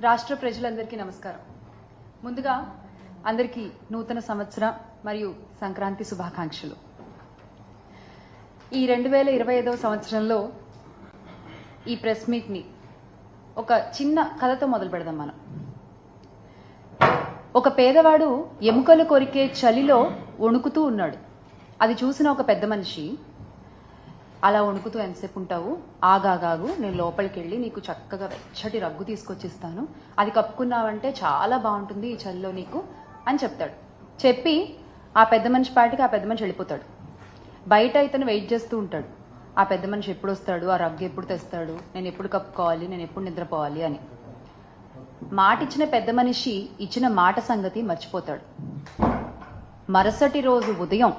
రాష్ట్ర ప్రజలందరికీ నమస్కారం. ముందుగా అందరికీ నూతన సంవత్సర మరియు సంక్రాంతి శుభాకాంక్షలు. ఈ 2025వ సంవత్సరంలో ఈ ప్రెస్ మీట్ని ఒక చిన్న కథతో మొదలు పెడదాం. మనం ఒక పేదవాడు ఎముకలు కొరికే చలిలో వణుకుతూ ఉన్నాడు. అది చూసిన ఒక పెద్ద మనిషి, అలా వణుకుతూ ఎంతసేపు ఉంటావు, ఆగాగాగు, నేను లోపలికి వెళ్ళి నీకు చక్కగా వెచ్చటి రగ్గు తీసుకొచ్చిస్తాను, అది కప్పుకున్నావంటే చాలా బాగుంటుంది ఈ చలిలో నీకు అని చెప్తాడు. చెప్పి ఆ పెద్ద మనిషి పాటికి ఆ పెద్ద మనిషి వెళ్ళిపోతాడు. బయట ఇతను వెయిట్ చేస్తూ ఉంటాడు, ఆ పెద్ద మనిషి ఎప్పుడు వస్తాడు, ఆ రగ్గు ఎప్పుడు తెస్తాడు, నేను ఎప్పుడు కప్పుకోవాలి, నేను ఎప్పుడు నిద్రపోవాలి అని. మాట ఇచ్చిన పెద్ద మనిషి ఇచ్చిన మాట సంగతి మర్చిపోతాడు. మరుసటి రోజు ఉదయం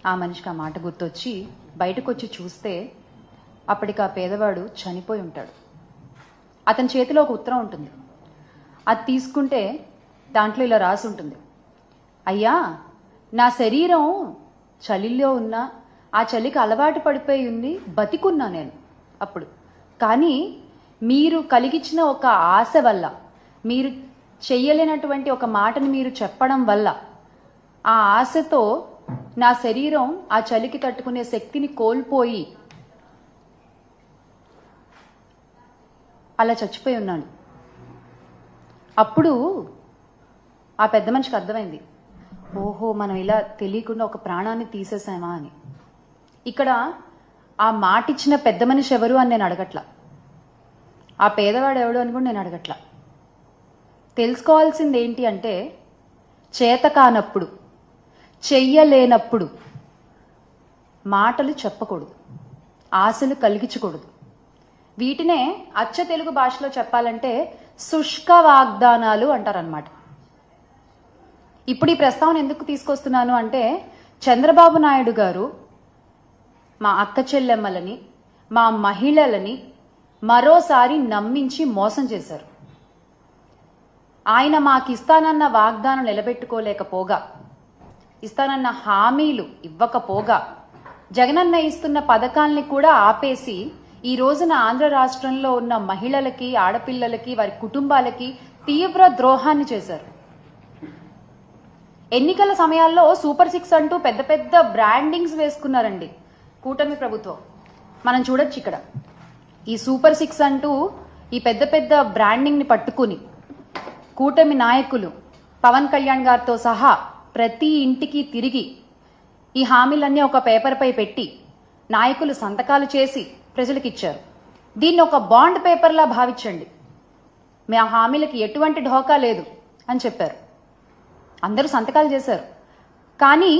ఆ మనిషికి ఆ మాట గుర్తొచ్చి బయటకు వచ్చి చూస్తే అప్పటికి ఆ పేదవాడు చనిపోయి ఉంటాడు. అతని చేతిలో ఒక ఉత్తరం ఉంటుంది. అది తీసుకుంటే దాంట్లో ఇలా రాసి ఉంటుంది, అయ్యా, నా శరీరం చలిలో ఉన్నా ఆ చలికి అలవాటు పడిపోయి ఉంది, బతికున్నా నేను అప్పుడు. కానీ మీరు కలిగించిన ఒక ఆశ వల్ల, మీరు చెయ్యలేనటువంటి ఒక మాటని మీరు చెప్పడం వల్ల, ఆ ఆశతో నా శరీరం ఆ చలికి తట్టుకునే శక్తిని కోల్పోయి అలా చచ్చిపోయి ఉన్నాను. అప్పుడు ఆ పెద్ద మనిషికి అర్థమైంది, ఓహో, మనం ఇలా తెలియకుండా ఒక ప్రాణాన్ని తీసేసామా అని. ఇక్కడ ఆ మాట ఇచ్చిన పెద్ద మనిషి ఎవరు అని నేను అడగట్లా, ఆ పేదవాడు ఎవడు అని కూడా నేను అడగట్లా. తెలుసుకోవాల్సింది ఏంటి అంటే, చేత కానప్పుడు, చెయ్యలేనప్పుడు మాటలు చెప్పకూడదు, ఆశలు కలిగించకూడదు. వీటినే అచ్చ తెలుగు భాషలో చెప్పాలంటే శుష్క వాగ్దానాలు అంటారనమాట. ఇప్పుడు ఈ ప్రస్తావన ఎందుకు తీసుకొస్తున్నాను అంటే, చంద్రబాబు నాయుడు గారు మా అక్క చెల్లెమ్మలని, మా మహిళలని మరోసారి నమ్మించి మోసం చేశారు. ఆయన మాకిస్తానన్న వాగ్దానం నిలబెట్టుకోలేకపోగా, ఇస్తానన్న హామీలు ఇవ్వకపోగా, జగనన్న ఇస్తున్న పథకాల్ని కూడా ఆపేసి ఈ రోజున ఆంధ్ర రాష్ట్రంలో ఉన్న మహిళలకి, ఆడపిల్లలకి, వారి కుటుంబాలకి తీవ్ర ద్రోహాన్ని చేశారు. ఎన్నికల సమయాల్లో సూపర్ 6 అంటూ పెద్ద పెద్ద బ్రాండింగ్స్ వేసుకున్నారండి కూటమి ప్రభుత్వం. మనం చూడొచ్చు ఇక్కడ ఈ సూపర్ 6 అంటూ ఈ పెద్ద పెద్ద బ్రాండింగ్ ని పట్టుకుని కూటమి నాయకులు పవన్ కళ్యాణ్ గారితో సహా ప్రతి ఇంటికి తిరిగి ఈ హామీలన్నీ ఒక పేపర్ పై పెట్టి నాయకులు సంతకాలు చేసి ప్రజలకు ఇచ్చారు. దీన్ని ఒక బాండ్ పేపర్లా భావించండి, మీ ఆ హామీలకి ఎటువంటి ఢోకా లేదు అని చెప్పారు. అందరూ సంతకాలు చేశారు. కానీ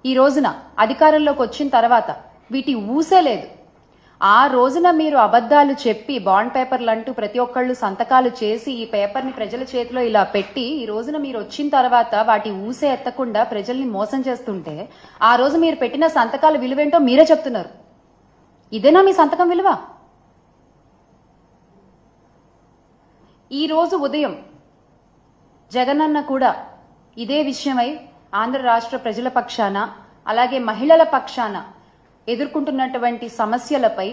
ఈ రోజున అధికారంలోకి వచ్చిన తర్వాత వీటి ఊసే లేదు. ఆ రోజున మీరు అబద్ధాలు చెప్పి బాండ్ పేపర్లు అంటూ ప్రతి ఒక్కళ్ళు సంతకాలు చేసి ఈ పేపర్ని ప్రజల చేతిలో ఇలా పెట్టి, ఈ రోజున మీరు వచ్చిన తర్వాత వాటి ఊసే ఎత్తకుండా ప్రజల్ని మోసం చేస్తుంటే, ఆ రోజు మీరు పెట్టిన సంతకాల విలువేంటో మీరే చెప్తున్నారు. ఇదేనా మీ సంతకం విలువ? ఈ రోజు ఉదయం జగనన్న కూడా ఇదే విషయమై ఆంధ్ర రాష్ట్ర ప్రజల పక్షాన, అలాగే మహిళల పక్షాన ఎదుర్కొంటున్నటువంటి సమస్యలపై,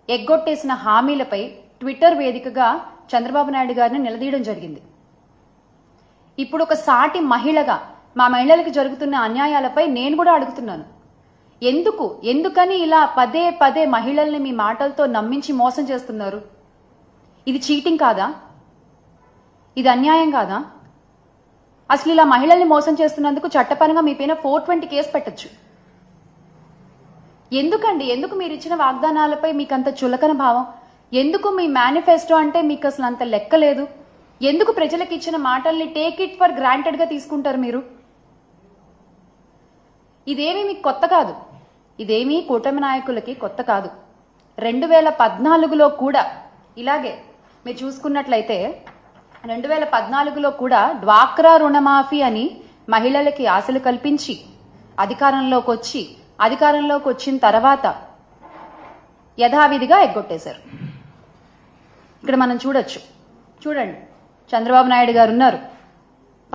ఎగ్గొట్టేసిన హామీలపై ట్విట్టర్ వేదికగా చంద్రబాబు నాయుడు గారిని నిలదీయడం జరిగింది. ఇప్పుడు ఒక సాటి మహిళగా మా మహిళలకు జరుగుతున్న అన్యాయాలపై నేను కూడా అడుగుతున్నాను. ఎందుకని ఇలా పదే పదే మహిళల్ని మీ మాటలతో నమ్మించి మోసం చేస్తున్నారు? ఇది చీటింగ్ కాదా? ఇది అన్యాయం కాదా? అసలు ఇలా మహిళల్ని మోసం చేస్తున్నందుకు చట్టపరంగా మీ పైన 420 కేసు పెట్టచ్చు. ఎందుకు మీరు ఇచ్చిన వాగ్దానాలపై మీకు అంత చులకన భావం? ఎందుకు మీ మేనిఫెస్టో అంటే మీకు అసలు అంత లెక్క లేదు? ఎందుకు ప్రజలకు ఇచ్చిన మాటల్ని టేక్ ఇట్ ఫర్ గ్రాంటెడ్ గా తీసుకుంటారు మీరు? ఇదేమీ మీకు కొత్త కాదు, ఇదేమీ కూటమి నాయకులకి కొత్త కాదు. 2014లో కూడా ఇలాగే మీరు చూసుకున్నట్లయితే 2014లో కూడా డ్వాక్రా రుణమాఫీ అని మహిళలకి ఆశలు కల్పించి అధికారంలోకి వచ్చిన తర్వాత యథావిధిగా ఎగ్గొట్టేశారు. ఇక్కడ మనం చూడండి, చంద్రబాబు నాయుడు గారు ఉన్నారు,